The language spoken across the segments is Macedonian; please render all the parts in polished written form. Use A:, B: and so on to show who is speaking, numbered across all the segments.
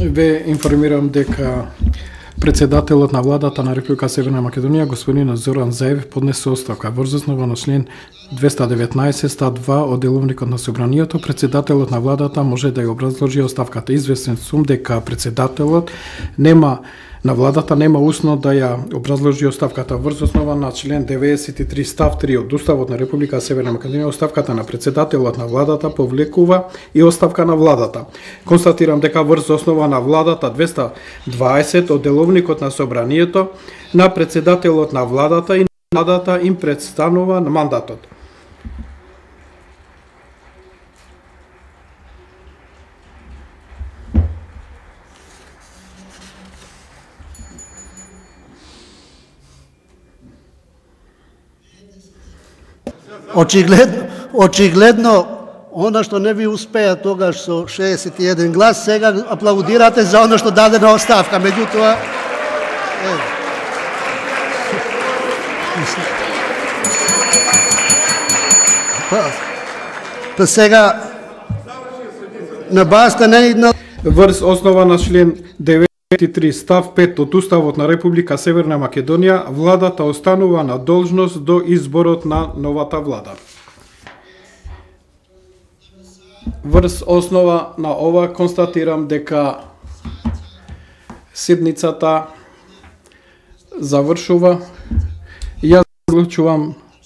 A: Ве информирам дека председателот на владата на Република Северна Македонија, господин Зоран Заев, поднесе оставка врз основа на член 219 став 2 од деловникот на собранието. Председателот на владата може да ја образложи оставката. Известен сум дека председателот на владата нема усно да ја образложи оставката врз основа на член 93 став 3 од Уставот на Република Северна Македонија. Оставката на председателот на владата повлекува и оставка на владата. Констатирам дека врз основа на владата 220 од деловникот на собранието на председателот на владата и владата им престанува на мандатот.
B: Очигледно, она што не ви успеа тогаш со 61 глас, сега аплаудирате за она што даде на оставка. Меѓутоа, па сега на базата не
A: врз основа на член 93 став 5 од Уставот на Република Северна Македонија, владата останува на должност до изборот на новата влада. Врз основа на ова констатирам дека седницата завршува. Јас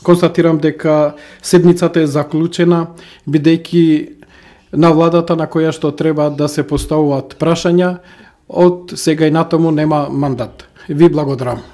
A: констатирам дека седницата е заклучена, бидејќи на владата на која што треба да се поставуваат прашања, од сега и натаму нема мандат. Ви благодарам.